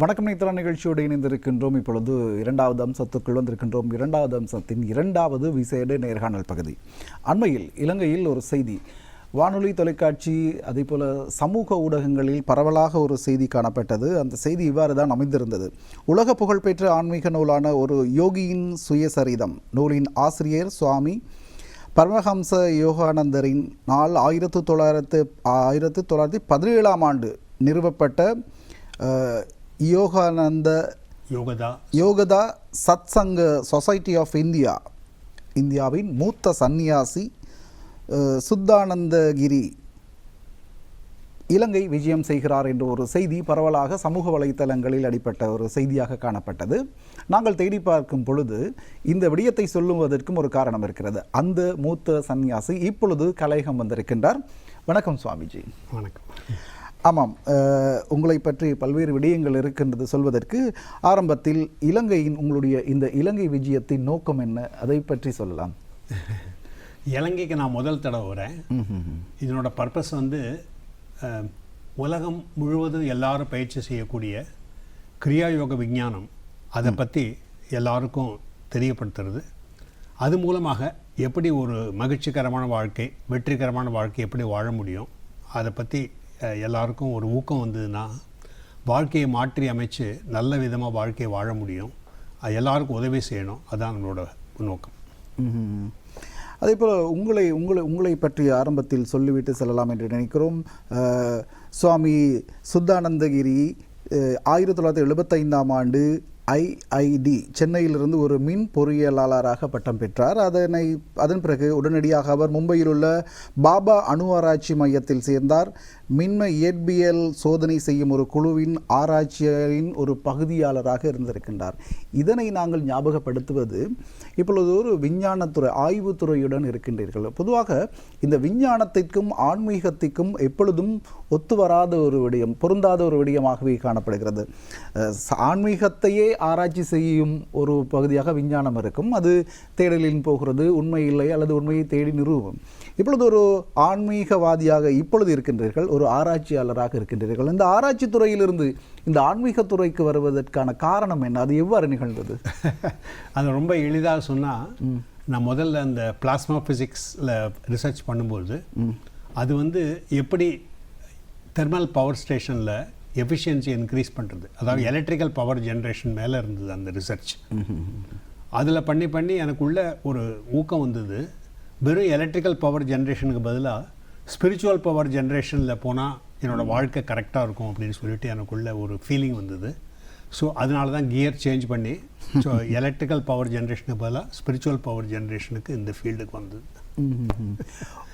வணக்கம் நேத்ரா நிகழ்ச்சியோடு இணைந்திருக்கின்றோம். இப்பொழுது இரண்டாவது அம்சத்துக்குள் வந்திருக்கின்றோம். இரண்டாவது அம்சத்தின் இரண்டாவது விசேட நேர்காணல் பகுதி. அண்மையில் இலங்கையில் ஒரு செய்தி வானொலி, தொலைக்காட்சி, அதேபோல சமூக ஊடகங்களில் பரவலாக ஒரு செய்தி காணப்பட்டது. அந்த செய்தி இவ்வாறு தான் அமைந்திருந்தது. உலக புகழ்பெற்ற ஆன்மீக நூலான ஒரு யோகியின் சுயசரிதம் நூலின் ஆசிரியர் சுவாமி பரமஹம்ச யோகானந்தரின் நாள் 1917 ஆண்டு நிறுவப்பட்ட யோகதா சத்சங்க சொசைட்டி ஆஃப் இந்தியாவின் மூத்த சந்நியாசி சுத்தானந்தகிரி இலங்கை விஜயம் செய்கிறார் என்ற ஒரு செய்தி பரவலாக சமூக வலைத்தளங்களில் அடிப்பட்ட ஒரு செய்தியாக காணப்பட்டது. நாங்கள் தேடி பார்க்கும் பொழுது இந்த விடயத்தை சொல்லுவதற்கும் ஒரு காரணம் இருக்கிறது. அந்த மூத்த சந்நியாசி இப்பொழுது கலையகம் வந்திருக்கின்றார். வணக்கம் சுவாமிஜி. வணக்கம். ஆமாம், உங்களை பற்றி பல்வேறு விடயங்கள் இருக்கின்றது சொல்வதற்கு. ஆரம்பத்தில் இலங்கையின் உங்களுடைய இந்த இலங்கை விஜயத்தின் நோக்கம் என்ன, அதை பற்றி சொல்லலாம். இலங்கைக்கு நான் முதல் தடவை வரேன். இதனோட பர்பஸ் உலகம் முழுவதும் எல்லாரும் பயிற்சி செய்யக்கூடிய கிரியாயோக விஞ்ஞானம், அதை பற்றி எல்லாருக்கும் தெரியப்படுத்துறது. அது மூலமாக எப்படி ஒரு மகிழ்ச்சிகரமான வாழ்க்கை, வெற்றிகரமான வாழ்க்கை எப்படி வாழ முடியும், அதை பற்றி எல்லாருக்கும் ஒரு ஊக்கம் வந்ததுன்னா வாழ்க்கையை மாற்றி அமைச்சு நல்ல விதமாக வாழ்க்கையை வாழ முடியும். அது எல்லாருக்கும் உதவி செய்யணும். அதுதான் நம்மளோட நோக்கம். அதே போல் உங்களை பற்றி ஆரம்பத்தில் சொல்லிவிட்டு செல்லலாம் என்று நினைக்கிறோம். சுவாமி சுத்தானந்தகிரி 1975 ஆண்டு ஐஐடி சென்னையிலிருந்து ஒரு மின் பொறியியலாளராக பட்டம் பெற்றார். அதன் பிறகு உடனடியாக அவர் மும்பையில் உள்ள பாபா அணு ஆராய்ச்சி மையத்தில் சேர்ந்தார். மின்ம இயற்பியல் சோதனை செய்யும் ஒரு குழுவின் ஆராய்ச்சியின் ஒரு பகுதியாளராக இருந்திருக்கின்றார். இதனை நாங்கள் ஞாபகப்படுத்துவது, இப்பொழுது ஒரு விஞ்ஞானத்துறை ஆய்வுத்துறையுடன் இருக்கின்றீர்கள். பொதுவாக இந்த விஞ்ஞானத்திற்கும் ஆன்மீகத்திற்கும் எப்பொழுதும் ஒத்து வராத ஒரு விடயம், பொருந்தாத ஒரு விடயமாகவே காணப்படுகிறது. ஆன்மீகத்தையே ஆராய்ச்சி செய்யும் ஒரு பகுதியாக விஞ்ஞானம் இருக்கும். அது தேடலில் போகிறது, உண்மை இல்லை அல்லது உண்மையை தேடி நிறுவும். இப்பொழுது ஒரு ஆன்மீகவாதியாக இப்பொழுது இருக்கின்றீர்கள், ஒரு ஆராய்ச்சியாளராக இருக்கின்றீர்கள். இந்த ஆராய்ச்சி துறையிலிருந்து இந்த ஆன்மீகத்துறைக்கு வருவதற்கான காரணம் என்ன, அது எவ்வாறு நிகழ்ந்தது? அது ரொம்ப எளிதாக சொன்னால், நான் முதல்ல அந்த பிளாஸ்மா ஃபிசிக்ஸில் ரிசர்ச் பண்ணும்போது அது எப்படி தெர்மல் பவர் ஸ்டேஷனில் எஃபிஷியன்சி இன்க்ரீஸ் பண்ணுறது, அதாவது எலக்ட்ரிக்கல் பவர் ஜென்ரேஷன் மேலே இருந்தது அந்த ரிசர்ச். அதில் பண்ணி எனக்குள்ள ஒரு ஊக்கம் வந்தது. வெறும் எலக்ட்ரிக்கல் பவர் ஜென்ரேஷனுக்கு பதிலாக ஸ்பிரிச்சுவல் பவர் ஜென்ரேஷனில் போனால் என்னோடய வாழ்க்கை கரெக்டாக இருக்கும் அப்படின்னு சொல்லிட்டு எனக்குள்ள ஒரு ஃபீலிங் வந்தது. ஸோ அதனால தான் கியர் சேஞ்ச் பண்ணி ஸோ எலக்ட்ரிக்கல் பவர் ஜென்ரேஷனுக்கு பதிலாக ஸ்பிரிச்சுவல் பவர் ஜென்ரேஷனுக்கு இந்த ஃபீல்டுக்கு வந்தது.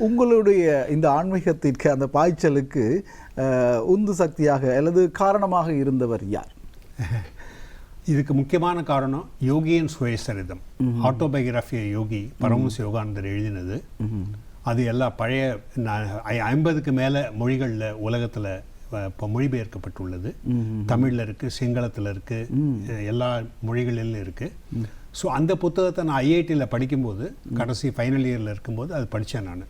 உங்களுடைய இந்த ஆன்மீகத்திற்கு, அந்த பாய்ச்சலுக்கு உந்து சக்தியாக அல்லது காரணமாக இருந்தவர் யார்? இதுக்கு முக்கியமான காரணம் யோகியின் சுயசரிதம், ஆட்டோபயோகிராஃபி யோகி பரமஹம்ச யோகானந்தர் எழுதினது. அது எல்லா பழைய 50க்கு மேலே மொழிகளில் உலகத்தில் இப்போ மொழிபெயர்க்கப்பட்டுள்ளது. தமிழில் இருக்குது, சிங்களத்தில் இருக்குது, எல்லா மொழிகளிலும் இருக்குது. ஸோ அந்த புத்தகத்தை நான் ஐஐடியில் படிக்கும்போது, கடைசி ஃபைனல் இயரில் இருக்கும்போது அது படித்தேன் நான்.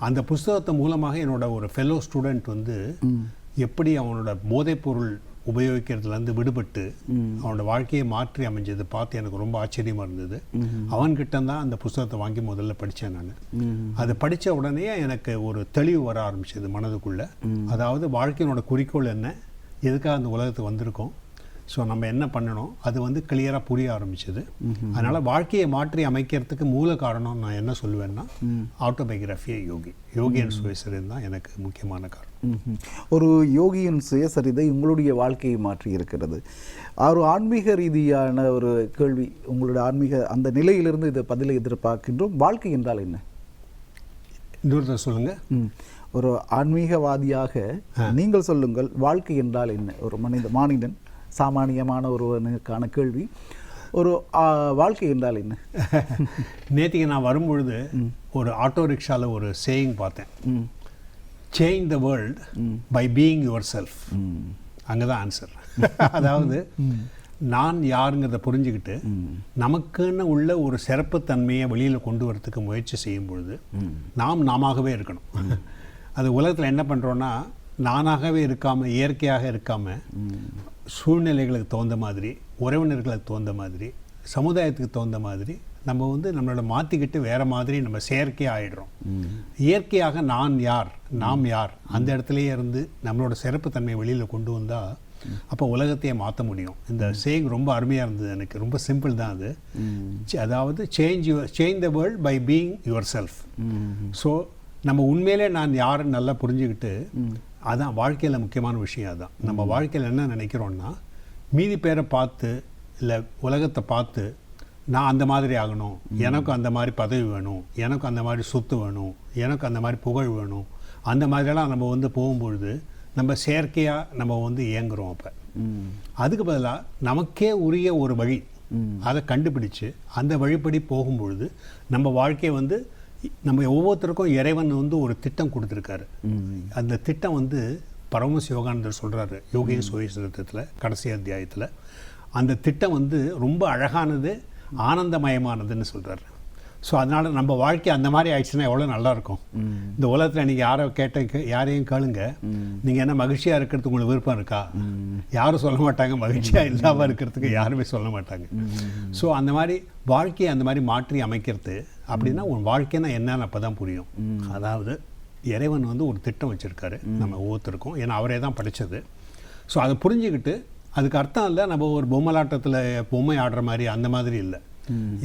அந்த புத்தகத்தை மூலமாக என்னோட ஒரு ஃபெலோ ஸ்டூடெண்ட் எப்படி அவனோட போதைப்பொருள் உபயோகிக்கிறதுலேருந்து விடுபட்டு அவனோட வாழ்க்கையை மாற்றி அமைஞ்சது பார்த்து எனக்கு ரொம்ப ஆச்சரியமாக இருந்தது. அவன்கிட்ட தான் அந்த புத்தகத்தை வாங்கி முதல்ல படித்தேன் நான். அதை படித்த உடனே எனக்கு ஒரு தெளிவு வர ஆரம்பிச்சது மனதுக்குள்ளே. அதாவது வாழ்க்கையினோட குறிக்கோள் என்ன, எதுக்காக அந்த உலகத்துக்கு வந்திருக்கோம், ஸோ நம்ம என்ன பண்ணணும், அது கிளியராக புரிய ஆரம்பிச்சது. அதனால் வாழ்க்கையை மாற்றி அமைக்கிறதுக்கு மூல காரணம் நான் என்ன சொல்லுவேன்னா, ஆட்டோபயோகிராஃபி யோகியின் சுயசரிதம் தான் எனக்கு முக்கியமான காரணம். ஒரு யோகியின் சுயசரிதை உங்களுடைய வாழ்க்கையை மாற்றி இருக்கிறது. ஒரு ஆன்மீக ரீதியான ஒரு கேள்வி, உங்களுடைய ஆன்மீக அந்த நிலையிலிருந்து இதை பதிலை எதிர்பார்க்கின்றோம். வாழ்க்கை என்றால் என்ன? இன்னொரு சொல்லுங்க. ஒரு ஆன்மீகவாதியாக நீங்கள் சொல்லுங்கள், வாழ்க்கை என்றால் என்ன? ஒரு மானிடன் சாமானியமான ஒருவனுக்கான கேள்வி. ஒரு வாழ்க்கை என்றால் என்ன? நேற்றுக்கு நான் வரும்பொழுது ஒரு ஆட்டோ ரிக்ஷாவில் ஒரு சேயிங் பார்த்தேன், change the world by being your self. அங்கே தான் ஆன்சர். அதாவது நான் யாருங்கிறத புரிஞ்சுக்கிட்டு நமக்குன்னு உள்ள ஒரு சிறப்புத்தன்மையை வெளியில் கொண்டு வரத்துக்கு முயற்சி செய்யும் பொழுது நாமாகவே இருக்கணும். அது உலகத்தில் என்ன பண்ணுறோன்னா, நானாகவே இருக்காமல், இயற்கையாக இருக்காமல் சூழ்நிலைகளுக்கு தகுந்த மாதிரி, உறவினர்களுக்கு தகுந்த மாதிரி, சமுதாயத்துக்கு தகுந்த மாதிரி நம்ம வந்து நம்மளோட மாற்றிக்கிட்டு வேறு மாதிரி நம்ம செயற்கையாக ஆகிடுறோம். இயற்கையாக நான் யார், நாம் யார், அந்த இடத்துலையே இருந்து நம்மளோட சிறப்புத்தன்மையை வெளியில் கொண்டு வந்தால் அப்போ உலகத்தையே மாற்ற முடியும். இந்த சேயிங் ரொம்ப அருமையாக இருந்தது எனக்கு. ரொம்ப சிம்பிள் தான் அது. அதாவது change the world by being your self. So நம்ம உண்மையிலே நான் யாருன்னு நல்லா புரிஞ்சுக்கிட்டு, அதான் வாழ்க்கையில் முக்கியமான விஷயம். அதுதான் நம்ம வாழ்க்கையில் என்ன நினைக்கிறோன்னா, மீதி பேரை பார்த்து இல்லை உலகத்தை பார்த்து நான் அந்த மாதிரி ஆகணும், எனக்கும் அந்த மாதிரி பதவி வேணும், எனக்கும் அந்த மாதிரி சொத்து வேணும், எனக்கு அந்த மாதிரி புகழ் வேணும், அந்த மாதிரியெல்லாம் நம்ம வந்து போகும்பொழுது நம்ம செயற்கையாக நம்ம வந்து இயங்குறோம். அப்போ அதுக்கு பதிலாக நமக்கே உரிய ஒரு வழி அதை கண்டுபிடிச்சு அந்த வழிப்படி போகும்பொழுது நம்ம வாழ்க்கையை வந்து நம்ம ஒவ்வொருத்தருக்கும் இறைவன் வந்து ஒரு திட்டம் கொடுத்துருக்காரு. அந்த திட்டம் வந்து பரமஹம்ச யோகானந்தர் சொல்கிறாரு யோகியின் சுயசரித்திரத்தில் கடைசி அத்தியாயத்தில். அந்த திட்டம் வந்து ரொம்ப அழகானது, ஆனந்தமயமானதுன்னு சொல்கிறாரு. ஸோ அதனால் நம்ம வாழ்க்கை அந்த மாதிரி ஆயிடுச்சுன்னா எவ்வளோ நல்லாயிருக்கும். இந்த உலகத்தில் நீங்கள் யாரையும் கேளுங்க, நீங்கள் என்ன மகிழ்ச்சியாக இருக்கிறதுக்கு உங்களுக்கு விருப்பம் இருக்கா? யாரும் சொல்ல மாட்டாங்க. மகிழ்ச்சியாக இல்லாமல் இருக்கிறதுக்கு யாருமே சொல்ல மாட்டாங்க. ஸோ அந்த மாதிரி வாழ்க்கையை அந்த மாதிரி மாற்றி அமைக்கிறது அப்படின்னா உன் வாழ்க்கைன்னா என்னன்னு அப்போ தான் புரியும். அதாவது இறைவன் வந்து ஒரு திட்டம் வச்சுருக்காரு நம்ம ஒவ்வொருத்தருக்கும். ஏன்னா அவரே தான் படித்தது. ஸோ அதை புரிஞ்சுக்கிட்டு, அதுக்கு அர்த்தம் இல்லை நம்ம ஒரு பொம்மலாட்டத்தில் பொம்மை ஆடுற மாதிரி அந்த மாதிரி இல்லை.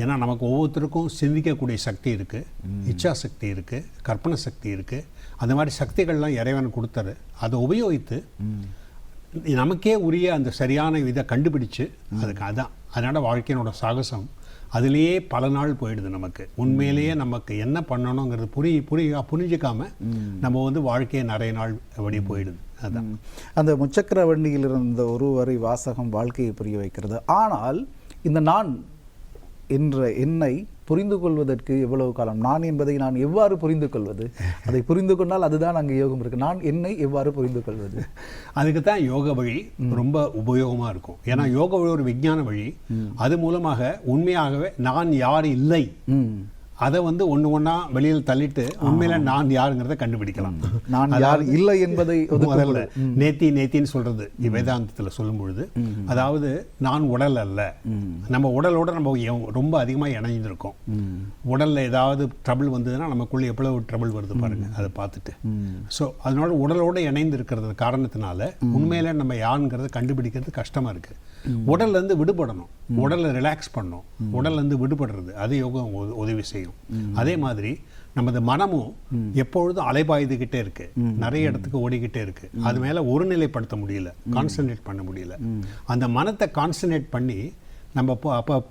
ஏன்னா நமக்கு ஒவ்வொருத்தருக்கும் சிந்திக்கக்கூடிய சக்தி இருக்குது, இச்சா சக்தி இருக்குது, கற்பனை சக்தி இருக்குது. அந்த மாதிரி சக்திகள்லாம் இறைவன் கொடுத்தாரு. அதை உபயோகித்து நமக்கே உரிய அந்த சரியான இதை கண்டுபிடிச்சு அதுக்கு அதான் அதனால் வாழ்க்கையினோட சாகசம் அதுலேயே பல நாள் போயிடுது. நமக்கு உண்மையிலேயே நமக்கு என்ன பண்ணணுங்கிறது புரிஞ்சிக்காம நம்ம வந்து வாழ்க்கையை நிறைய நாள் அப்படி போயிடுது. அதான் அந்த முச்சக்கர வண்டியில் இருந்த ஒரு வரி வாசகம் வாழ்க்கையை புரிய வைக்கிறது. ஆனால் இந்த நான் என்ற என்னை புரிந்து கொள்வதற்கு எவ்வளவு காலம்? நான் என்பதை நான் எவ்வாறு புரிந்து கொள்வது? அதை புரிந்து கொண்டால் அதுதான் அங்கே யோகம் இருக்கு. நான் என்னை எவ்வாறு புரிந்து கொள்வது? அதுக்கு தான் யோக வழி ரொம்ப உபயோகமாக இருக்கும். ஏன்னா யோக வழி ஒரு விஞ்ஞான வழி. அது மூலமாக உண்மையாகவே நான் யார் இல்லை அதை வந்து ஒன்று ஒன்றா வெளியில் தள்ளிட்டு உண்மையில நான் யாருங்கிறத கண்டுபிடிக்கலாம். நான் யார் இல்லை என்பதை முதல்ல நேத்தின்னு சொல்றது வேதாந்தத்தில் சொல்லும் பொழுது, அதாவது நான் உடல் அல்ல. நம்ம உடலோட நம்ம ரொம்ப அதிகமாக இணைஞ்சிருக்கோம். உடல்ல ஏதாவது ட்ரபிள் வந்ததுன்னா நமக்குள்ள எவ்வளவு ட்ரபிள் வருது பாருங்க, அதை பார்த்துட்டு. ஸோ அதனால உடலோட இணைந்து இருக்கிறது காரணத்தினால உண்மையில நம்ம யாருங்கிறத கண்டுபிடிக்கிறது கஷ்டமா இருக்கு. உடல்ல இருந்து விடுபடணும், உடலை ரிலாக்ஸ் பண்ணணும், உடல்ல இருந்து விடுபடுறது அது யோகம் உதவி செய்யும். அதே மாதிரி நமது மனமும் எப்பொழுதும் அலைபாய்ந்துகிட்டே இருக்கு, நிறைய இடத்துக்கு ஓடிக்கிட்டே இருக்கு. அது மேல ஒருநிலைப்படுத்த முடியல, கான்சென்ட்ரேட் பண்ண முடியல. அந்த மனத்தை கான்சென்ட்ரேட் பண்ணி நம்ம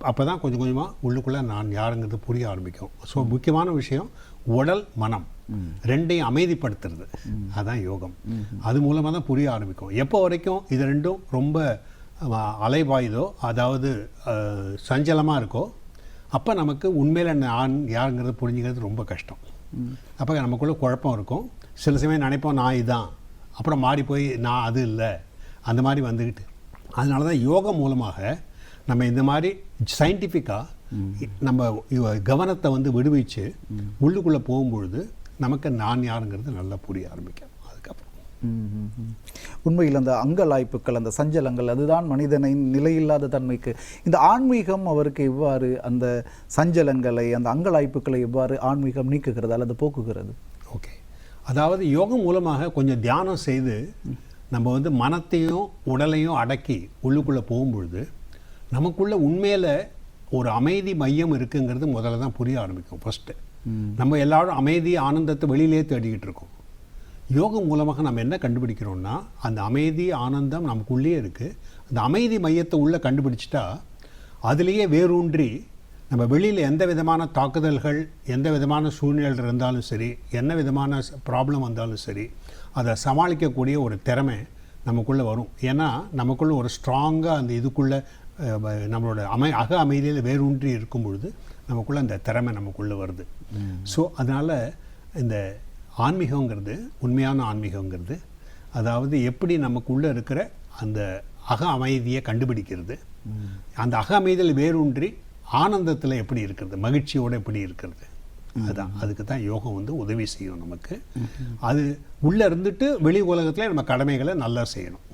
அப்பதான் கொஞ்சம் கொஞ்சமா உள்ளுக்குள்ள நான் யாருங்கிறது புரிய ஆரம்பிக்கும். ஸோ முக்கியமான விஷயம் உடல் மனம் ரெண்டையும் அமைதிப்படுத்துறது, அதான் யோகம். அது மூலமா தான் புரிய ஆரம்பிக்கும். எப்போ வரைக்கும் இது ரெண்டும் ரொம்ப அலைபாயுதோ, அதாவது சஞ்சலமாக இருக்கோ, அப்போ நமக்கு உண்மையில் நான் யாருங்கிறத புரிஞ்சுக்கிறது ரொம்ப கஷ்டம். அப்போ நமக்குள்ள குழப்பம் இருக்கும். சில சமயம் நினைப்போம் நான் இதுதான், அப்புறம் மாறி போய் நான் அது இல்லை, அந்த மாதிரி வந்துக்கிட்டு. அதனால தான் யோகம் மூலமாக நம்ம இந்த மாதிரி சயின்டிஃபிக்காக நம்ம கவனத்தை வந்து விடுவிச்சு உள்ளுக்குள்ளே போகும்பொழுது நமக்கு நான் யாருங்கிறது நல்லா புரிய ஆரம்பிக்கும். உண்மையில் அந்த அங்கலாய்ப்புகள், அந்த சஞ்சலங்கள், அதுதான் மனிதனின் நிலையில்லாத தன்மைக்கு. இந்த ஆன்மீகம் அவருக்கு எவ்வாறு அந்த சஞ்சலங்களை, அந்த அங்கலாய்ப்புகளை எவ்வாறு ஆன்மீகம் நீக்குகிறது அல்லது போக்குகிறது? ஓகே, அதாவது யோகம் மூலமாக கொஞ்சம் தியானம் செய்து நம்ம வந்து மனத்தையும் உடலையும் அடக்கி உள்ளுக்குள்ளே போகும்பொழுது நமக்குள்ள உண்மையில் ஒரு அமைதி மையம் இருக்குங்கிறது முதல்ல தான் புரிய ஆரம்பிக்கும். ஃபஸ்ட்டு நம்ம எல்லாரும் அமைதி ஆனந்தத்தை வெளியிலே தேடிக்கிட்டு இருக்கோம். யோகம் மூலமாக நம்ம என்ன கண்டுபிடிக்கிறோம்னா, அந்த அமைதி ஆனந்தம் நமக்குள்ளே இருக்குது. அந்த அமைதி மையத்தை உள்ளே கண்டுபிடிச்சிட்டா அதுலேயே வேரூன்றி நம்ம வெளியில் எந்த விதமான தாக்குதல்கள், எந்த விதமான சூழ்நிலைகள் இருந்தாலும் சரி, என்ன விதமான ப்ராப்ளம் வந்தாலும் சரி, அதை சமாளிக்கக்கூடிய ஒரு திறமை நமக்குள்ளே வரும். ஏன்னா நமக்குள்ளே ஒரு ஸ்ட்ராங்காக அந்த இதுக்குள்ளே நம்மளோட அக அமைதியில் வேரூன்றி இருக்கும் பொழுது நமக்குள்ளே அந்த திறமை நமக்குள்ளே வருது. ஸோ அதனால் இந்த ஆன்மீகங்கிறது, உண்மையான ஆன்மீகங்கிறது, அதாவது எப்படி நமக்குள்ளே இருக்கிற அந்த அக அமைதியை கண்டுபிடிக்கிறது, அந்த அக அமைதியில் வேரூன்றி ஆனந்தத்தில் எப்படி இருக்கிறது, மகிழ்ச்சியோடு எப்படி இருக்கிறது, அதுதான். அதுக்கு தான் யோகம் வந்து உதவி செய்யும் நமக்கு. அது உள்ளே இருந்துட்டு வெளி உலகத்தில் நம்ம கடமைகளை நல்லா செய்யணும்.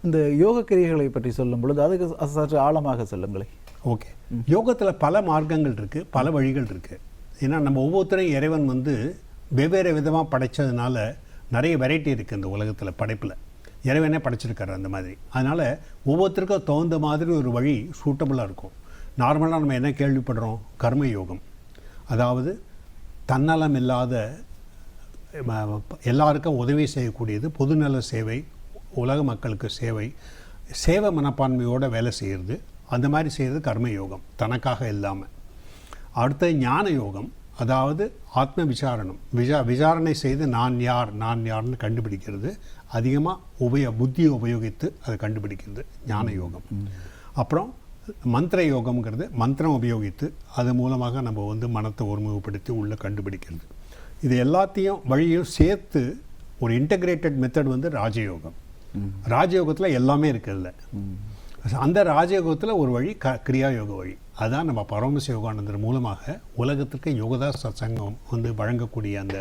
இந்த யோக கிரியைகளை பற்றி சொல்லும் பொழுது அதுக்கு சற்று ஆழமாக சொல்லுங்களேன். ஓகே, யோகத்தில் பல மார்க்கங்கள் இருக்குது, பல வழிகள் இருக்குது. ஏன்னா நம்ம ஒவ்வொருத்தரையும் இறைவன் வந்து வெவ்வேறு விதமாக படைச்சதுனால நிறைய வெரைட்டி இருக்குது இந்த உலகத்தில். படைப்பில் இறைவனே படைச்சிருக்காரு அந்த மாதிரி. அதனால் ஒவ்வொருத்தருக்கும் தகுந்த மாதிரி ஒரு வழி சூட்டபுளாக இருக்கும். நார்மலாக நம்ம என்ன கேள்விப்படுறோம், கர்ம யோகம், அதாவது தன்னலம் இல்லாத எல்லாருக்கும் உதவி செய்யக்கூடியது, பொதுநல சேவை, உலக மக்களுக்கு சேவை, சேவை மனப்பான்மையோடு வேலை செய்கிறது, அந்த மாதிரி செய்கிறது கர்ம யோகம், தனக்காக இல்லாமல். அடுத்த ஞான யோகம், அதாவது ஆத்ம விசாரணம், விசாரணை செய்து நான் யார்னு கண்டுபிடிக்கிறது, அதிகமாக புத்தியை உபயோகித்து அதை கண்டுபிடிக்கிறது ஞான யோகம். அப்புறம் மந்திர யோகம்ங்கிறது மந்திரம் உபயோகித்து அது மூலமாக நம்ம வந்து மனத்தை ஒருமுகப்படுத்தி உள்ளே கண்டுபிடிக்கிறது. இது எல்லாத்தையும் வழியும் சேர்த்து ஒரு இன்டகிரேட்டட் மெத்தட் வந்து ராஜயோகம். ராஜயோகத்தில் எல்லாமே இருக்குதுல்ல. அந்த ராஜயோகத்தில் ஒரு வழி கிரியா யோக வழி. அதுதான் நம்ம பரமஹம்ச யோகானந்தர் மூலமாக உலகத்திற்கு யோகதா சத்சங்கம் வந்து வழங்கக்கூடிய அந்த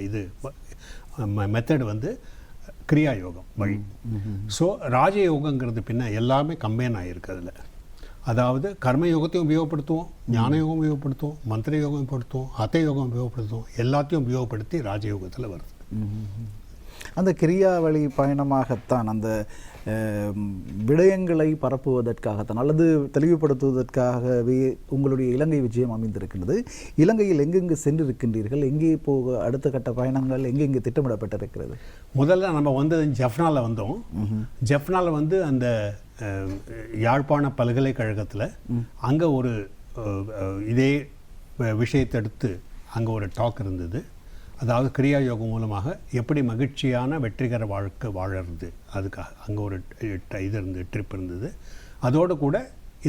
இது மெத்தட் வந்து கிரியா யோகம் வழி. ஸோ ராஜயோகங்கிறது பின்ன எல்லாமே கம்பைன் ஆகிருக்கு அதில். அதாவது கர்மயோகத்தையும் உபயோகப்படுத்துவோம், ஞான யோகம் உபயோகப்படுத்துவோம், மந்திர யோகம் உபயோகப்படுத்துவோம், ஹத யோகம் உபயோகப்படுத்துவோம், எல்லாத்தையும் உபயோகப்படுத்தி ராஜயோகத்தில் வருது. அந்த கிரியா வழி பயணமாகத்தான் அந்த விடயங்களை பரப்புவதற்காகத்தான் அல்லது தெளிவுபடுத்துவதற்காகவே உங்களுடைய இலங்கை விஜயம் அமைந்திருக்கின்றது. இலங்கையில் எங்கெங்கு சென்றிருக்கின்றீர்கள், எங்கே போக அடுத்த கட்ட பயணங்கள் எங்கெங்கே திட்டமிடப்பட்டிருக்கிறது? முதல்ல நம்ம வந்து ஜெஃப்னாவில் வந்தோம். ஜெஃப்னாவில் வந்து அந்த யாழ்ப்பாண பல்கலைக்கழகத்தில் அங்கே ஒரு இதே விஷயத்தை எடுத்து அங்கே ஒரு டாக் இருந்தது. அதாவது கிரியா யோகம் மூலமாக எப்படி மகிழ்ச்சியான வெற்றிகர வாழ்க்கை வாழறது, அதுக்காக அங்கே ஒரு இது இருந்து ட்ரிப் இருந்தது. அதோடு கூட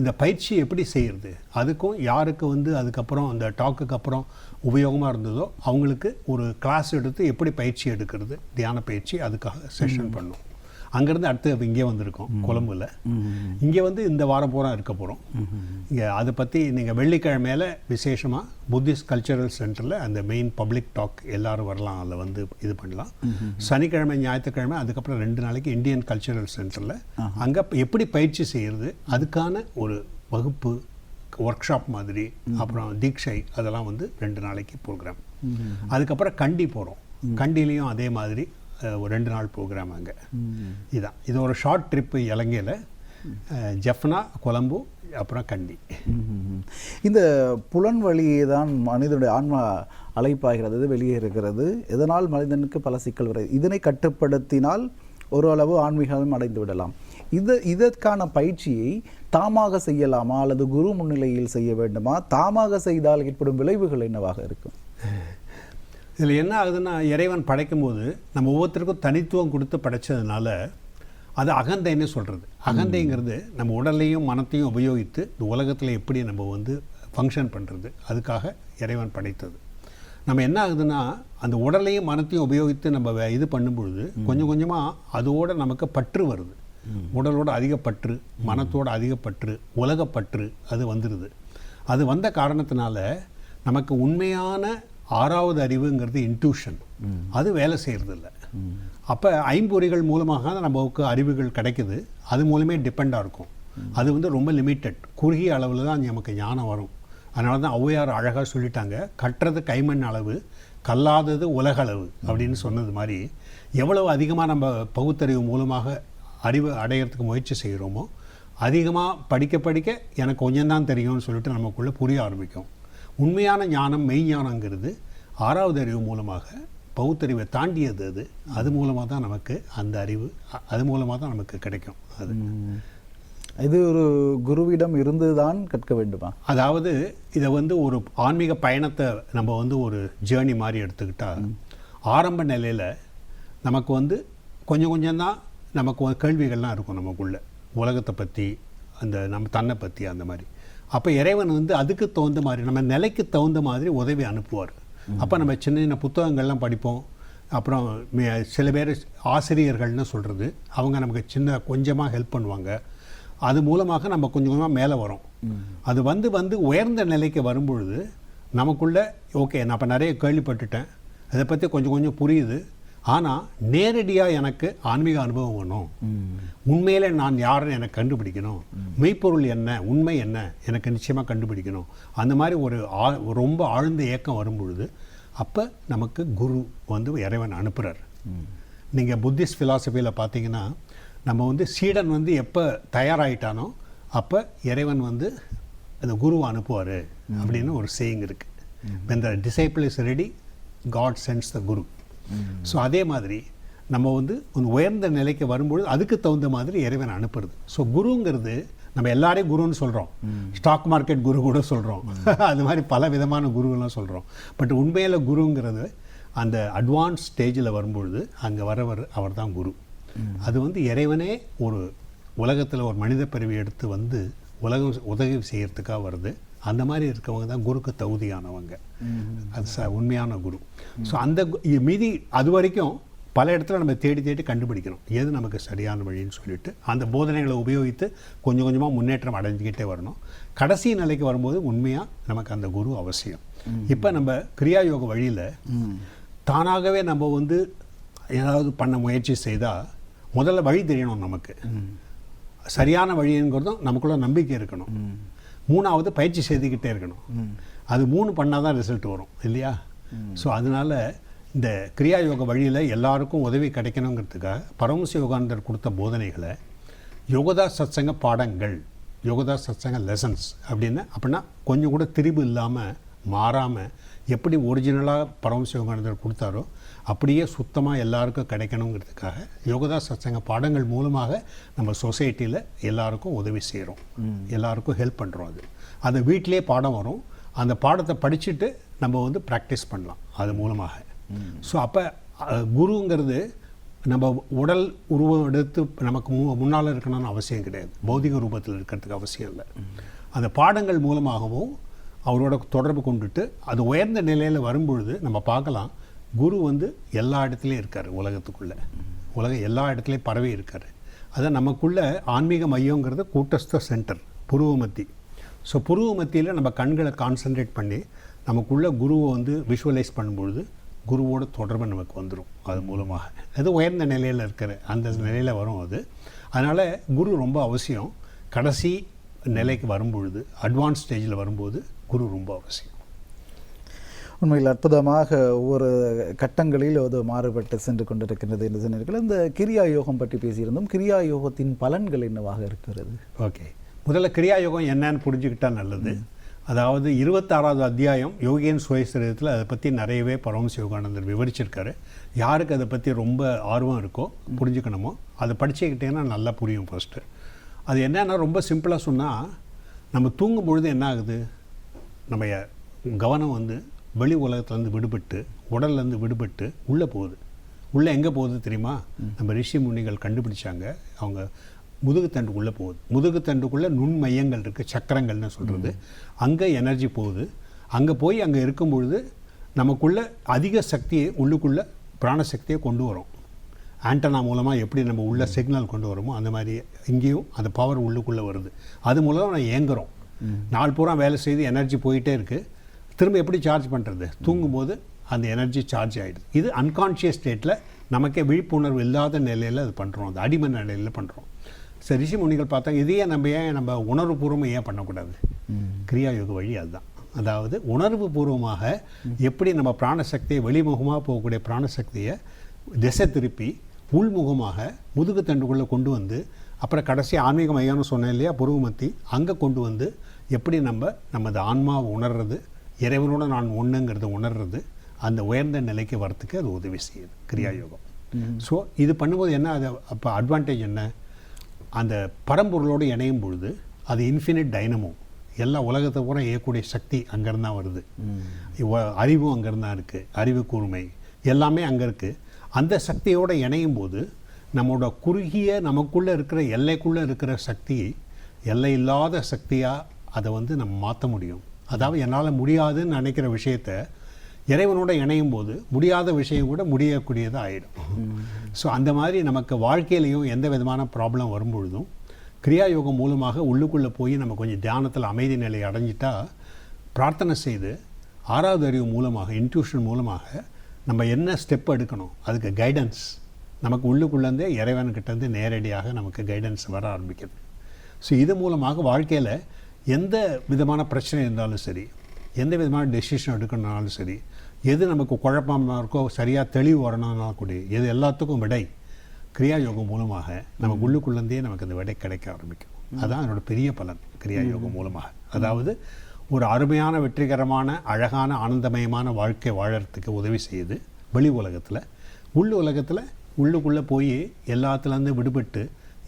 இந்த பயிற்சி எப்படி செய்கிறது, அதுக்கும் யாருக்கு வந்து அதுக்கப்புறம் அந்த டாக்குக்கு அப்புறம் உபயோகமாக இருந்ததோ அவங்களுக்கு ஒரு கிளாஸ் எடுத்து எப்படி பயிற்சி எடுக்கிறது, தியான பயிற்சி, அதுக்காக செஷன் பண்ணோம். அங்கேருந்து அடுத்து இங்கே வந்திருக்கோம் கொழும்புல. இங்கே வந்து இந்த வாரம் பூரா இருக்க போகிறோம். இங்கே அதை பற்றி நீங்கள் வெள்ளிக்கிழமையில விசேஷமாக புத்திஸ்ட் கல்ச்சரல் சென்டரில் அந்த மெயின் பப்ளிக் டாக் எல்லோரும் வரலாம், அதில் வந்து இது பண்ணலாம். சனிக்கிழமை ஞாயிற்றுக்கிழமை அதுக்கப்புறம் 2 நாளைக்கு இந்தியன் கல்ச்சரல் சென்டரில் அங்கே எப்படி பயிற்சி செய்கிறது அதுக்கான ஒரு வகுப்பு, ஒர்க் ஷாப் மாதிரி, அப்புறம் தீட்சை, அதெல்லாம் வந்து 2 நாளைக்கு ப்ரோக்ராம். அதுக்கப்புறம் கண்டி போகிறோம். கண்டிலையும் அதே மாதிரி ஒரு 2 நாள் ப்ரோக்ராம் அங்கே. இதுதான் இது ஒரு ஷார்ட் ட்ரிப்பு இலங்கையில், ஜெஃப்னா, கொலம்பு, அப்புறம் கண்டி. இந்த புலன் வழியே தான் மனிதனுடைய ஆன்மா அலைப்பாகிறது, வெளியே இருக்கிறது. இதனால் மனிதனுக்கு பல சிக்கல் வருது. இதனை கட்டுப்படுத்தினால் ஓரளவு ஆன்மீகம் அடைந்து விடலாம். இதற்கான பயிற்சியை தாமாக செய்யலாமா அல்லது குரு முன்னிலையில் செய்ய வேண்டுமா? தாமாக செய்தால் ஏற்படும் விளைவுகள் என்னவாக இருக்கும்? இதில் என்ன ஆகுதுன்னா, இறைவன் படைக்கும்போது நம்ம ஒவ்வொருத்தருக்கும் தனித்துவம் கொடுத்து படைச்சதுனால அது அகந்தைன்னு சொல்கிறது. அகந்தைங்கிறது நம்ம உடலையும் மனத்தையும் உபயோகித்து இந்த உலகத்தில் எப்படி நம்ம வந்து ஃபங்க்ஷன் பண்ணுறது, அதுக்காக இறைவன் படைத்தது. நம்ம என்ன ஆகுதுன்னா, அந்த உடலையும் மனத்தையும் உபயோகித்து நம்ம இது பண்ணும்பொழுது கொஞ்சம் கொஞ்சமாக அதோடு நமக்கு பற்று வருது. உடலோட அதிகப்பற்று, மனத்தோட அதிகப்பற்று, உலகப்பற்று அது வந்துடுது. அது வந்த காரணத்தினால நமக்கு உண்மையான 6வது அறிவுங்கிறது இன்ட்யூஷன், அது வேலை செய்கிறது இல்லை. அப்போ ஐம்பொறிகள் மூலமாக தான் நமக்கு அறிவுகள் கிடைக்குது. அது மூலமே டிபெண்டாக இருக்கும். அது வந்து ரொம்ப லிமிட்டட், குறுகிய அளவில் தான் நமக்கு ஞானம் வரும். அதனால தான் ஔவையார் அழகாக சொல்லிட்டாங்க, கற்றது கைமண் அளவு, கல்லாதது உலகளவு அப்படின்னு சொன்னது மாதிரி, எவ்வளவு அதிகமாக நம்ம பகுத்தறிவு மூலமாக அறிவு அடையிறதுக்கு முயற்சி செய்கிறோமோ அதிகமாக படிக்க படிக்க எனக்கு கொஞ்சம்தான் தெரியும்னு சொல்லிட்டு நமக்குள்ளே புரிய ஆரம்பிக்கும். உண்மையான ஞானம், மெய்ஞானங்கிறது 6வது அறிவு மூலமாக பகுத்தறிவை தாண்டியது. அது மூலமாக தான் நமக்கு அந்த அறிவு, அது மூலமாக தான் நமக்கு கிடைக்கும். இது ஒரு குருவிடம் இருந்து தான் கற்க வேண்டுமா? அதாவது இதை வந்து ஒரு ஆன்மீக பயணத்தை நம்ம வந்து ஒரு ஜேர்னி மாதிரி எடுத்துக்கிட்டால், ஆரம்ப நிலையில் நமக்கு வந்து கொஞ்சம் கொஞ்சம்தான் நமக்கு கேள்விகள்லாம் இருக்கும் நமக்குள்ள, உலகத்தை பற்றி, அந்த நம்ம தன்னை பற்றி, அந்த மாதிரி. அப்போ இறைவன் வந்து அதுக்கு தகுந்த மாதிரி, நம்ம நிலைக்கு தகுந்த மாதிரி உதவி அனுப்புவார். அப்போ நம்ம சின்ன சின்ன புத்தகங்கள்லாம் படிப்போம். அப்புறம் சில பேர் ஆசிரியர்கள்னு சொல்கிறது, அவங்க நமக்கு கொஞ்சமாக ஹெல்ப் பண்ணுவாங்க. அது மூலமாக நம்ம கொஞ்சம் கொஞ்சமாக மேலே வரோம். அது வந்து உயர்ந்த நிலைக்கு வரும்பொழுது நமக்குள்ளே ஓகே, நான் இப்போ நிறைய கேள்விப்பட்டுட்டேன், அதை பற்றி கொஞ்சம் கொஞ்சம் புரியுது, ஆனால் நேரடியாக எனக்கு ஆன்மீக அனுபவம் வேணும், உண்மையிலே நான் யாருன்னு எனக்கு கண்டுபிடிக்கணும், மெய்ப்பொருள் என்ன, உண்மை என்ன எனக்கு நிச்சயமாக கண்டுபிடிக்கணும். அந்த மாதிரி ஒரு ரொம்ப ஆழ்ந்த ஏக்கம் வரும்பொழுது அப்போ நமக்கு குரு வந்து இறைவன் அனுப்புகிறார். நீங்கள் புத்திஸ்ட் ஃபிலாசபியில் பார்த்தீங்கன்னா நம்ம வந்து சீடன் வந்து எப்போ தயாராகிட்டானோ அப்போ இறைவன் வந்து அந்த குருவை அனுப்புவார் அப்படின்னு ஒரு சேயிங் இருக்குது. when the disciple is ready, God sends the guru. So அதே மாதிரி நம்ம வந்து ஒரு உயர்ந்த நிலைக்கு வரும்பொழுது அதுக்கு தகுந்த மாதிரி இறைவன் அனுப்புறது. ஸோ குருங்கிறது நம்ம எல்லாரையும் குருன்னு சொல்கிறோம், ஸ்டாக் மார்க்கெட் குரு கூட சொல்கிறோம், அது மாதிரி பல விதமான குருவெல்லாம் சொல்கிறோம். பட் உண்மையில் குருங்கிறது அந்த அட்வான்ஸ் ஸ்டேஜில் வரும்பொழுது அங்கே வரவர் அவர் தான் குரு. அது வந்து இறைவனே ஒரு உலகத்தில் ஒரு மனித பிறவி எடுத்து வந்து உலகம் உதவி செய்யறதுக்காக வருது. அந்த மாதிரி இருக்கவங்க தான் குருக்கு தகுதியானவங்க, அது உண்மையான குரு. ஸோ அந்த மீதி அது வரைக்கும் பல இடத்துல நம்ம தேடி தேடி கண்டுபிடிக்கணும் எது நமக்கு சரியான வழின்னு சொல்லிட்டு அந்த போதனைகளை உபயோகித்து கொஞ்சம் கொஞ்சமாக முன்னேற்றம் அடைஞ்சிக்கிட்டே வரணும். கடைசி நிலைக்கு வரும்போது உண்மையாக நமக்கு அந்த குரு அவசியம். இப்போ நம்ம கிரியாயோக வழியில் தானாகவே நம்ம வந்து ஏதாவது பண்ண முயற்சி செய்தால் முதல்ல வழி தெரியணும், நமக்கு சரியான வழிங்கிறதும் நமக்குள்ள நம்பிக்கை இருக்கணும். மூணாவது பயிற்சி செய்துக்கிட்டே இருக்கணும். அது 3 பண்ணால் தான் ரிசல்ட் வரும் இல்லையா? ஸோ அதனால் இந்த கிரியாயோக வழியில் எல்லாருக்கும் உதவி கிடைக்கணுங்கிறதுக்காக பரமஹம்ச யோகானந்தர் கொடுத்த போதனைகளை யோகதா சத்சங்க பாடங்கள், யோகதா சத்சங்க லெசன்ஸ் அப்படின்னா கொஞ்சம் கூட திரிபு இல்லாமல் மாறாமல் எப்படி ஒரிஜினலாக பரமஹம்ச யோகானந்தர் கொடுத்தாரோ அப்படியே சுத்தமாக எல்லாருக்கும் கிடைக்கணுங்கிறதுக்காக யோகதா சத்சங்க பாடங்கள் மூலமாக நம்ம சொசைட்டியில் எல்லாருக்கும் உதவி செய்கிறோம், எல்லாருக்கும் ஹெல்ப் பண்ணுறோம். அது வீட்டிலே பாடம் வரும், அந்த பாடத்தை படிச்சுட்டு நம்ம வந்து ப்ராக்டிஸ் பண்ணலாம் அது மூலமாக. ஸோ அப்போ குருங்கிறது நம்ம உடல் உருவம் எடுத்து நமக்கு முன்னால் இருக்கணும்னு அவசியம் கிடையாது, பௌதிக ரூபத்தில் இருக்கிறதுக்கு அவசியம் இல்லை. அந்த பாடங்கள் மூலமாகவும் அவரோட தொடர்பு கொண்டுட்டு அது உயர்ந்த நிலையில் வரும்பொழுது நம்ம பார்க்கலாம் குரு வந்து எல்லா இடத்துலையும் இருக்கார், உலகம் எல்லா இடத்துலையும் பரவி இருக்கார். அதான் நமக்குள்ள ஆன்மீக மையங்கிறது கூட்டஸ்த சென்டர் புருவமத்தி. ஸோ புருவமத்தியில் நம்ம கண்களை கான்சன்ட்ரேட் பண்ணி நமக்குள்ள குருவை வந்து விஷுவலைஸ் பண்ணும்பொழுது குருவோட தொடர்பு நமக்கு வந்துடும். அது மூலமாக அது உயர்ந்த நிலையில் இருக்கிற அந்த நிலையில் வரும் அது. அதனால் குரு ரொம்ப அவசியம். கடைசி நிலைக்கு வரும்பொழுது அட்வான்ஸ் ஸ்டேஜில் வரும்போது குரு ரொம்ப அவசியம். உண்மையில் அற்புதமாக ஒவ்வொரு கட்டங்களில் அது மாறுபட்டு சென்று கொண்டிருக்கின்றது என்று சொன்னீர்கள். இந்த கிரியா யோகம் பற்றி பேசியிருந்தோம். கிரியா யோகத்தின் பலன்கள் என்னவாக இருக்கிறது? ஓகே, முதல்ல கிரியா யோகம் என்னன்னு புரிஞ்சுக்கிட்டால் நல்லது. அதாவது 26வது அத்தியாயம் யோகியின் சுயசரிதத்தில் அதை பற்றி நிறையவே பரமஹம்ச யோகானந்தர் விவரிச்சிருக்காரு. யாருக்கு அதை பற்றி ரொம்ப ஆர்வம் இருக்கோ புரிஞ்சுக்கணுமோ அதை படிச்சுக்கிட்டேன்னா நல்லா புரியும். ஃபஸ்ட்டு அது என்னன்னா ரொம்ப சிம்பிளாக சொன்னால், நம்ம தூங்கும் பொழுது என்ன ஆகுது, நம்ம கவனம் வந்து வெளி உலகத்துலேருந்து விடுபட்டு உடல்லேருந்து விடுபட்டு உள்ளே போகுது. உள்ளே எங்கே போகுது தெரியுமா? நம்ம ரிஷி முனிகள் கண்டுபிடிச்சாங்க, அவங்க முதுகுத்தண்டுக்குள்ளே போகுது. முதுகுத்தண்டுக்குள்ளே நுண்மையங்கள் இருக்குது, சக்கரங்கள்னு சொல்கிறது. அங்கே எனர்ஜி போகுது. அங்கே போய் அங்கே இருக்கும் பொழுது நமக்குள்ளே அதிக சக்தியை உள்ளுக்குள்ளே பிராணசக்தியை கொண்டு வரும். ஆண்டனா மூலமாக எப்படி நம்ம உள்ள சிக்னல் கொண்டு வரோமோ அந்த மாதிரி இங்கேயும் அந்த பவர் உள்ளுக்குள்ளே வருது. அது மூலம் நான் ஏங்குறோம். நாள் பூரா வேலை செய்து எனர்ஜி போயிட்டே இருக்குது. திரும்ப எப்படி சார்ஜ் பண்ணுறது? தூங்கும்போது அந்த எனர்ஜி சார்ஜ் ஆகிடுது. இது அன்கான்ஷியஸ் ஸ்டேட்டில் நமக்கே விழிப்புணர்வு இல்லாத நிலையில் அது பண்ணுறோம், அது அடிமை நிலையில் பண்ணுறோம். சரி, ரிஷி முனிகள் பார்த்தா இதையே நம்ம உணர்வுபூர்வமாக ஏன் பண்ணக்கூடாது? கிரியாயோக வழி அதுதான். அதாவது உணர்வு பூர்வமாக எப்படி நம்ம பிராணசக்தியை வெளிமுகமாக போகக்கூடிய பிராணசக்தியை திசை திருப்பி உள்முகமாக முதுகு தண்டுக்குள்ளே கொண்டு வந்து அப்புறம் கடைசி ஆன்மீக மையம்னு சொன்னேன் இல்லையா, புருவமத்தி, அங்கே கொண்டு வந்து எப்படி நமது ஆன்மாவை உணர்றது, இறைவனோட நான் ஒன்றுங்கிறத உணர்றது, அந்த உயர்ந்த நிலைக்கு வரத்துக்கு அது உதவி செய்யுது கிரியாயோகம். ஸோ இது பண்ணும்போது என்ன, அது அப்போ அட்வான்டேஜ் என்ன, அந்த பரம்பொருளோடு இணையும் பொழுது அது இன்ஃபினிட் டைனமோ, எல்லா உலகத்தை பூரா இயக்கக்கூடிய சக்தி அங்கேருந்து தான் வருது. அறிவும் அங்கேருந்து தான் இருக்குது, அறிவு கூர்மை எல்லாமே அங்கே இருக்குது. அந்த சக்தியோடு இணையும் போது நம்மளோட குறுகிய நமக்குள்ளே இருக்கிற எல்லைக்குள்ளே இருக்கிற சக்தி எல்லை இல்லாத சக்தியாக அதை வந்து நம்ம மாற்ற முடியும். அதாவது என்னால் முடியாதுன்னு நினைக்கிற விஷயத்தை இறைவனோட இணையும் போது முடியாத விஷயம் கூட முடியக்கூடியதாக ஆகிடும். ஸோ அந்த மாதிரி நமக்கு வாழ்க்கையிலையும் எந்த விதமான ப்ராப்ளம் வரும்பொழுதும் கிரியாயோகம் மூலமாக உள்ளுக்குள்ளே போய் நம்ம கொஞ்சம் தியானத்தில் அமைதி நிலையை அடைஞ்சிட்டா பிரார்த்தனை செய்து 6வது அறிவு மூலமாக இன்ட்யூஷன் மூலமாக நம்ம என்ன ஸ்டெப் எடுக்கணும், அதுக்கு கைடன்ஸ் நமக்கு உள்ளுக்குள்ளேருந்தே இறைவன்கிட்டேருந்து நேரடியாக நமக்கு கைடன்ஸ் வர ஆரம்பிக்குது. ஸோ இது மூலமாக வாழ்க்கையில் எந்த விதமான பிரச்சனை இருந்தாலும் சரி, எந்த விதமான டெசிஷன் எடுக்கணுனாலும் சரி, எது நமக்கு குழப்பமாக இருக்கோ, சரியாக தெளிவு வரணும்னா கூட, எது எல்லாத்துக்கும் விடை கிரியா யோகம் மூலமாக நமக்கு உள்ளுக்குள்ளேருந்தே நமக்கு அந்த விடை கிடைக்க ஆரம்பிக்கும். அதுதான் என்னோட பெரிய பலன் கிரியா யோகம் மூலமாக. அதாவது ஒரு அருமையான, வெற்றிகரமான, அழகான, ஆனந்தமயமான வாழ்க்கை வாழறதுக்கு உதவி செய்யுது வெளி உலகத்தில். உள் உலகத்தில் உள்ளுக்குள்ளே போய் எல்லாத்துலேருந்து விடுபட்டு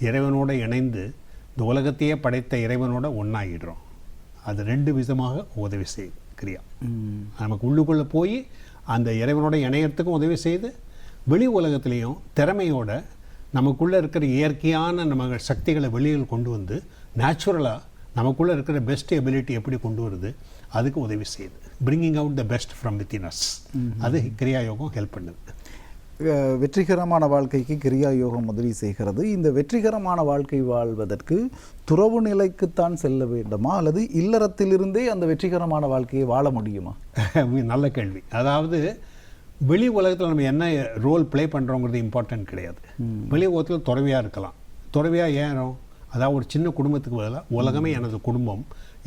இறைவனோடு இணைந்து இந்த உலகத்தையே படைத்த இறைவனோட ஒன்றாகிடுறோம். அது 2 விதமாக உதவி செய்யுது கிரியா. நமக்கு உள்ளுக்குள்ளே போய் அந்த இறைவனோட இணையத்துக்கும் உதவி செய்து, வெளி உலகத்துலேயும் திறமையோட நமக்குள்ளே இருக்கிற இயற்கையான நம்ம சக்திகளை வெளியில் கொண்டு வந்து நேச்சுரலாக நமக்குள்ளே இருக்கிற பெஸ்ட் எபிலிட்டி எப்படி கொண்டு வருது அதுக்கு உதவி செய்யுது. Bringing out the best from within us. அது கிரியா யோகம் ஹெல்ப் பண்ணுது. வெற்றிகரமான வாழ்க்கைக்கு கிரியா யோகம் உதவி செய்கிறது. இந்த வெற்றிகரமான வாழ்க்கை வாழ்வதற்கு துறவு நிலைக்குத்தான் செல்ல வேண்டுமா, அல்லது இல்லறத்திலிருந்தே அந்த வெற்றிகரமான வாழ்க்கையை வாழ முடியுமா? நல்ல கேள்வி. அதாவது வெளி உலகத்தில் நம்ம என்ன ரோல் ப்ளே பண்ணுறோங்கிறது இம்பார்ட்டன்ட் கிடையாது. வெளி உலகத்தில் துறவியாக இருக்கலாம். துறவியாக ஏறும், அதாவது ஒரு சின்ன குடும்பத்துக்கு பதிலாக உலகமே எனது குடும்பம்,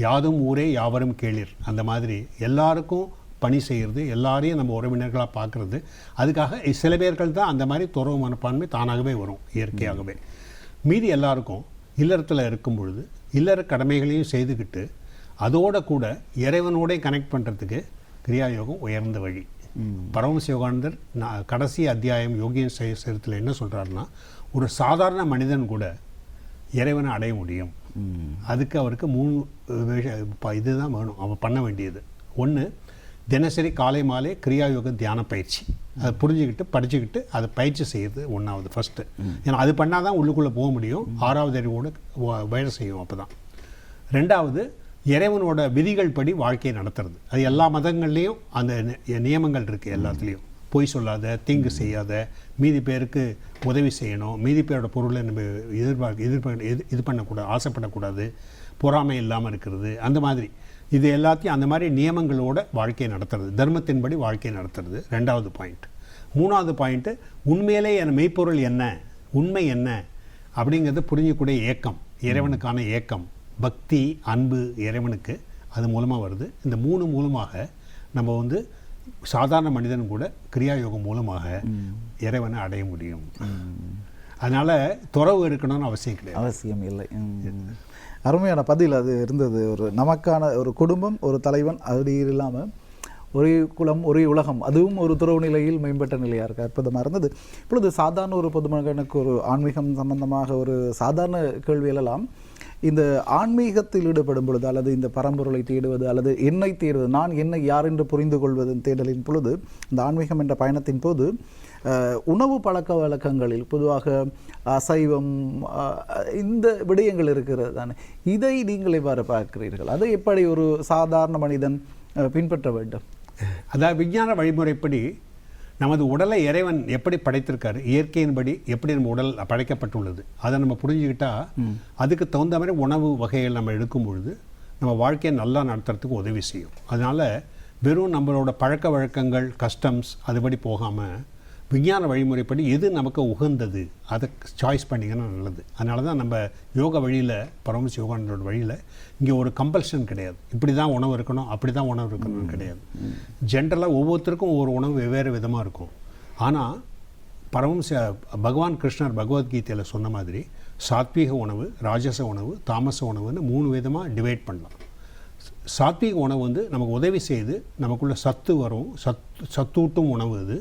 யாதும் ஊரே யாவரும் கேளிர், அந்த மாதிரி எல்லாருக்கும் பணி செய்கிறது, எல்லாரையும் நம்ம உறவினர்களாக பார்க்குறது. அதுக்காக சில பேர்கள் தான் அந்த மாதிரி துறவு மனப்பான்மை தானாகவே வரும் இயற்கையாகவே. மீதி எல்லாருக்கும் இல்லறத்தில் இருக்கும் பொழுது இல்லற கடமைகளையும் செய்துக்கிட்டு அதோட கூட இறைவனோட கனெக்ட் பண்ணுறதுக்கு கிரியா யோகம் உயர்ந்த வழி. பரமஹம்ச யோகானந்தர் கடைசி அத்தியாயம் யோகியின் சரித்திரத்தில் என்ன சொல்கிறாருன்னா, ஒரு சாதாரண மனிதன் கூட இறைவனை அடைய முடியும். அதுக்கு அவருக்கு 3 இதுதான் வேணும் அவன் பண்ண வேண்டியது. ஒன்று, தினசரி காலை மாலை கிரியா யோக தியான பயிற்சி. அதை புரிஞ்சுக்கிட்டு படிச்சுக்கிட்டு அதை பயிற்சி செய்யுது ஒன்றாவது ஃபஸ்ட்டு. ஏன்னா அது பண்ணால் தான் உள்ளுக்குள்ளே போக முடியும். 6வது அறிவோடு வேலை செய்யும். அப்போ தான் 2வது, இறைவனோட விதிகள் படி வாழ்க்கையை நடத்துறது. அது எல்லா மதங்கள்லேயும் அந்த நியமங்கள் இருக்குது. எல்லாத்துலேயும் பொய் சொல்லாத, தீங்கு செய்யாத, மீதி பேருக்கு உதவி செய்யணும், மீதி பேரோட பொருளை நம்ம இது பண்ணக்கூடாது, ஆசைப்படக்கூடாது, பொறாமை இல்லாமல் இருக்கிறது, அந்த மாதிரி இது எல்லாத்தையும் அந்த மாதிரி நியமங்களோட வாழ்க்கையை நடத்துறது, தர்மத்தின்படி வாழ்க்கையை நடத்துறது 2வது பாயிண்ட். 3வது பாயிண்ட்டு, உண்மையிலே என் மெய்ப்பொருள் என்ன, உண்மை என்ன அப்படிங்கிறத புரிஞ்சக்கூடிய ஏக்கம், இறைவனுக்கான ஏக்கம், பக்தி, அன்பு இறைவனுக்கு அது மூலமாக வருது. இந்த 3 மூலமாக நம்ம சாதாரண மனிதன் கூட கிரியா யோகம் மூலமாக இறைவனை அடைய முடியும். அதனால் துறவு இருக்கணும்னு அவசியம் கிடையாது. அவசியம் இல்லை. அருமையான பதில் அது இருந்தது. ஒரு நமக்கான ஒரு குடும்பம், ஒரு தலைவன், அது இல்லாமல் ஒரே குலம் ஒரே உலகம், அதுவும் ஒரு துறவு நிலையில் மேம்பட்ட நிலையாக இருக்குது. அற்புதமாக இருந்தது. இப்பொழுது சாதாரண ஒரு பொதுமகனுக்கு ஒரு ஆன்மீகம் சம்பந்தமாக ஒரு சாதாரண கேள்வி எழலாம். இந்த ஆன்மீகத்தில் ஈடுபடும் பொழுது, அல்லது இந்த பரம்பொருளை தேடுவது, அல்லது என்னை தேடுவது, நான் என்னை யார் என்று புரிந்து கொள்வது தேடலின் பொழுது, இந்த ஆன்மீகம் என்ற பயணத்தின் போது உணவு பழக்க வழக்கங்களில் பொதுவாக அசைவம் இந்த விடயங்கள் இருக்கிறது தானே, இதை நீங்கள் எவ்வாறு பார்க்கிறீர்கள்? அதை எப்படி ஒரு சாதாரண மனிதன் பின்பற்ற வேண்டும்? அதாவது விஞ்ஞான வழிமுறைப்படி நமது உடலை இறைவன் எப்படி படைத்திருக்காரு, இயற்கையின்படி எப்படி நம்ம உடல் படைக்கப்பட்டுள்ளது, அதை நம்ம புரிஞ்சுக்கிட்டா அதுக்கு தகுந்த மாதிரி உணவு வகைகள் நம்ம எடுக்கும் பொழுது நம்ம வாழ்க்கையை நல்லா நடத்துறதுக்கு உதவி செய்யும். அதனால் வெறும் நம்மளோட பழக்க வழக்கங்கள், கஸ்டம்ஸ் அதுபடி போகாமல் விஞ்ஞான வழிமுறைப்படி எது நமக்கு உகந்தது அதை சாய்ஸ் பண்ணிங்கன்னா நல்லது. அதனால தான் நம்ம யோகா வழியில், பரமஹம்ச யோகானந்தரோட வழியில் இங்கே ஒரு கம்பல்ஷன் கிடையாது, இப்படி தான் உணவு இருக்கணும், அப்படி தான் உணவு இருக்கணும்னு கிடையாது. ஜென்ரலாக ஒவ்வொருத்தருக்கும் ஒவ்வொரு உணவு வெவ்வேறு விதமாக இருக்கும். ஆனால் பரமஹம்ச பகவான் கிருஷ்ணர் பகவத்கீதையில் சொன்ன மாதிரி சாத்வீக உணவு, ராஜச உணவு, தாமச உணவுன்னு 3 விதமாக டிவைட் பண்ணலாம். சாத்வீக உணவு நமக்கு உதவி செய்து நமக்குள்ள சத்து வரும், சத்தூட்டும் உணவு இது.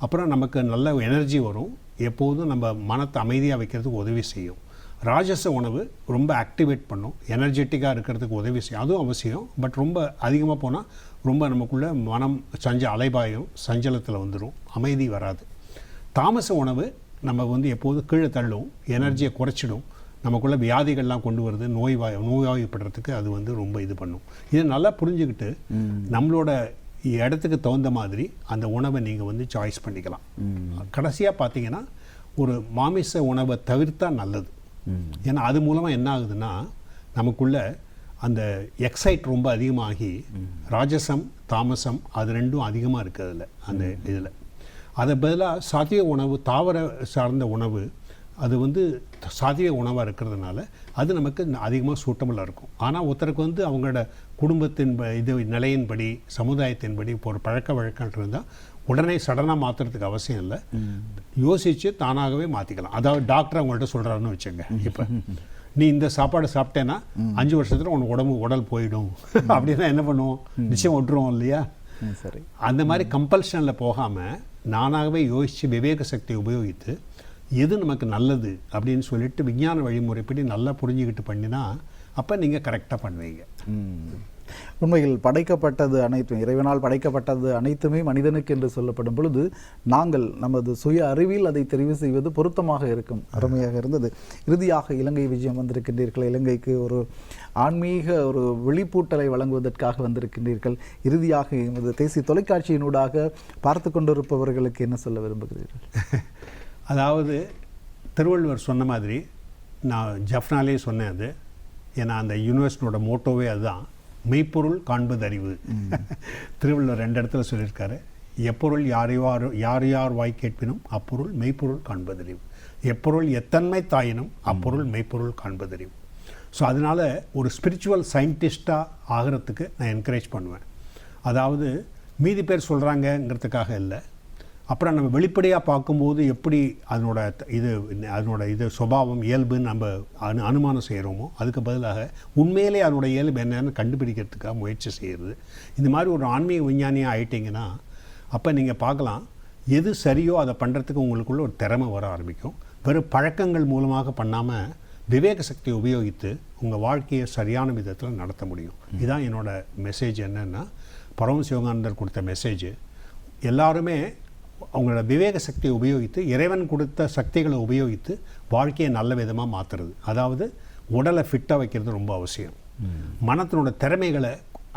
அப்புறம் நமக்கு நல்ல எனர்ஜி வரும், எப்போதும் நம்ம மனத்தை அமைதியாக வைக்கிறதுக்கு உதவி செய்யும். ராஜச உணவு ரொம்ப ஆக்டிவேட் பண்ணும், எனர்ஜெட்டிக்காக இருக்கிறதுக்கு உதவி செய்யும், அதுவும் அவசியம். பட் ரொம்ப அதிகமாக போனால் ரொம்ப நமக்குள்ளே மனம் அலைபாயும், சஞ்சலத்தில் வந்துடும், அமைதி வராது. தாமச உணவு நம்ம எப்போதும் கீழே தள்ளும், எனர்ஜியை குறைச்சிடும், நமக்குள்ள வியாதிகள்லாம் கொண்டு வருது, நோய்வாய்ப்படுறதுக்கு அது ரொம்ப இது பண்ணும். இதை நல்லா புரிஞ்சுக்கிட்டு நம்மளோட இடத்துக்கு தகுந்த மாதிரி அந்த உணவை நீங்கள் சாய்ஸ் பண்ணிக்கலாம். கடைசியாக பார்த்தீங்கன்னா ஒரு மாமிச உணவை தவிர்த்தா நல்லது. ஏன்னா அது மூலமாக என்ன ஆகுதுன்னா நமக்குள்ள அந்த எக்ஸைட் ரொம்ப அதிகமாகி ராஜசம், தாமசம் அது 2ம் அதிகமாக இருக்குது அதில், அந்த இதில். அதை பதிலாக சாத்திய உணவு, தாவர சார்ந்த உணவு, அது வந்து சாத்திய உணவாக இருக்கிறதுனால அது நமக்கு அதிகமாக சூட்டபுளாக இருக்கும். ஆனால் ஒருத்தருக்கு வந்து அவங்களோட குடும்பத்தின் இது நிலையின்படி, சமுதாயத்தின்படி இப்போ ஒரு பழக்க வழக்கம் இருந்தால் உடனே சடனாக மாற்றுறதுக்கு அவசியம் இல்லை. யோசித்து தானாகவே மாற்றிக்கலாம். அதாவது டாக்டர் அவங்கள்ட்ட சொல்கிறாருன்னு வச்சுங்க, இப்போ நீ இந்த சாப்பாடு சாப்பிட்டேன்னா 5 வருஷத்துல உனக்கு உடல் போயிடும் அப்படின்னா என்ன பண்ணுவோம்? நிச்சயம் விட்டுருவோம் இல்லையா? சரி. அந்த மாதிரி கம்பல்ஷனில் போகாமல் நானாகவே யோசித்து விவேக சக்தியை உபயோகித்து எது நமக்கு நல்லது அப்படின்னு சொல்லிட்டு விஞ்ஞான வழிமுறைப்படி நல்லா புரிஞ்சுக்கிட்டு பண்ணினா அப்போ நீங்கள் கரெக்டாக பண்ணுவீங்க. உண்மையில் படைக்கப்பட்டது அனைத்தும், இறைவனால் படைக்கப்பட்டது அனைத்துமே மனிதனுக்கு என்று சொல்லப்படும் பொழுது நாங்கள் நமது சுய அறிவில் அதை தெரிவு செய்வது பொருத்தமாக இருக்கும். அருமையாக இருந்தது. இறுதியாக இலங்கை விஜயம் வந்திருக்கின்றீர்கள். இலங்கைக்கு ஒரு ஆன்மீக ஒரு விழிப்பூட்டலை வழங்குவதற்காக வந்திருக்கின்றீர்கள். இறுதியாக எமது தேசிய தொலைக்காட்சியினூடாக பார்த்து கொண்டிருப்பவர்களுக்கு என்ன சொல்ல விரும்புகிறீர்கள்? அதாவது திருவள்ளுவர் சொன்ன மாதிரி நான் ஜஃப்னாலே சொன்னேன். அது ஏன்னா அந்த யூனிவர்சிட்டியோட மோட்டோவே அதுதான், மெய்ப்பொருள் காண்பது அறிவு. திருவள்ளுவர் 2 இடத்துல சொல்லியிருக்காரு. எப்பொருள் யார் யார் வாய் கேட்பினும் அப்பொருள் மெய்ப்பொருள் காண்பதறிவு, எப்பொருள் எத்தன்மை தாயினும் அப்பொருள் மெய்ப்பொருள் காண்பதறிவு. ஸோ அதனால் ஒரு ஸ்பிரிச்சுவல் சயின்டிஸ்டாக ஆகிறதுக்கு நான் என்கரேஜ் பண்ணுவேன். அதாவது மீதி பேர் சொல்கிறாங்கங்கிறதுக்காக இல்லை, அப்புறம் நம்ம வெளிப்படையாக பார்க்கும்போது எப்படி அதனோட இது சுபாவம், இயல்புன்னு நம்ம அனுமானம் செய்கிறோமோ அதுக்கு பதிலாக உண்மையிலே அதனோட இயல்பு என்னன்னு கண்டுபிடிக்கிறதுக்காக முயற்சி செய்கிறது. இந்த மாதிரி ஒரு ஆன்மீக விஞ்ஞானியாக ஆயிட்டிங்கன்னா அப்போ நீங்கள் பார்க்கலாம், எது சரியோ அதை பண்ணுறதுக்கு உங்களுக்குள்ள ஒரு திறமை வர ஆரம்பிக்கும். வெறும் பழக்கங்கள் மூலமாக பண்ணாமல் விவேக சக்தியை உபயோகித்து உங்கள் வாழ்க்கையை சரியான விதத்தில் நடத்த முடியும். இதுதான் என்னோட மெசேஜ். என்னென்னா, பரமஹம்ச யோகானந்தர் கொடுத்த மெசேஜ், எல்லாருமே அவங்களோட விவேக சக்தியை உபயோகித்து, இறைவன் கொடுத்த சக்திகளை உபயோகித்து வாழ்க்கையை நல்ல விதமாக மாற்றுறது. அதாவது உடலை ஃபிட்டாக வைக்கிறது ரொம்ப அவசியம். மனத்தினோட திறமைகளை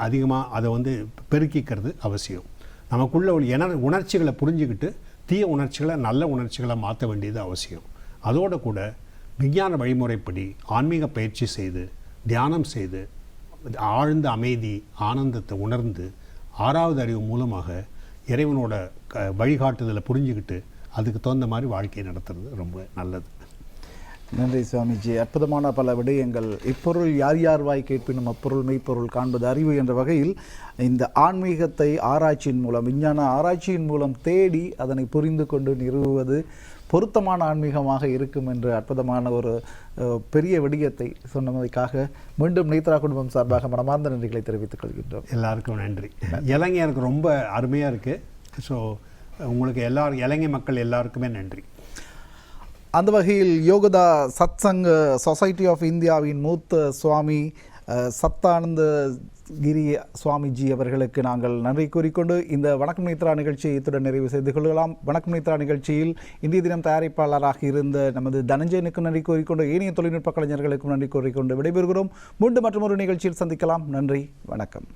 அதிகமாக அதை வந்து பெருக்கிக்கிறது அவசியம். நமக்குள்ள ஒரு உணர்ச்சிகளை புரிஞ்சுக்கிட்டு தீய உணர்ச்சிகளை நல்ல உணர்ச்சிகளை மாற்ற வேண்டியது அவசியம். அதோடு கூட விஞ்ஞான வழிமுறைப்படி ஆன்மீக பயிற்சி செய்து, தியானம் செய்து, ஆழ்ந்த அமைதி ஆனந்தத்தை உணர்ந்து, 6வது அறிவு மூலமாக இறைவனோட வழிகாட்டுதலை புரிஞ்சுக்கிட்டு அதுக்கு தகுந்த மாதிரி வாழ்க்கையை நடத்துறது ரொம்ப நல்லது. நன்றி சுவாமிஜி. அற்புதமான பல விடயங்கள். இப்பொருள் யார் யார் வாய் கேட்பினும் அப்பொருள் மெய்ப்பொருள் காண்பது அறிவு என்ற வகையில் இந்த ஆன்மீகத்தை ஆராய்ச்சியின் மூலம், விஞ்ஞான ஆராய்ச்சியின் மூலம் தேடி அதனை புரிந்து கொண்டு நிறுவுவது பொருத்தமான ஆன்மீகமாக இருக்கும் என்று அற்புதமான ஒரு பெரிய விடயத்தை சொன்னமைக்காக மீண்டும் நேத்ரா குடும்பம் சார்பாக மனமார்ந்த நன்றிகளை தெரிவித்துக் கொள்கின்றோம். எல்லாருக்கும் நன்றி. இளைஞருக்கு ரொம்ப அருமையாக இருக்குது. ஸோ உங்களுக்கு இளைஞ மக்கள் எல்லாருக்குமே நன்றி. அந்த வகையில் யோகதா சத்சங் சொசைட்டி ஆஃப் இந்தியாவின் மூத்த சுவாமி சத்தானந்த கிரி சுவாமிஜி அவர்களுக்கு நாங்கள் நன்றி கூறிக்கொண்டு இந்த வணக்கம் நேத்ரா நிகழ்ச்சியை இத்துடன் நிறைவு செய்து கொள்ளலாம். வணக்கம் நேத்ரா நிகழ்ச்சியில் இந்திய தினம் தயாரிப்பாளராக இருந்த நமது தனஞ்சயனுக்கு நன்றி கூறிக்கொண்டு, ஏனைய தொழில்நுட்ப கலைஞர்களுக்கும் நன்றி கூறிக்கொண்டு விடைபெறுகிறோம். மீண்டும் மற்றொரு நிகழ்ச்சியில் சந்திக்கலாம். நன்றி, வணக்கம்.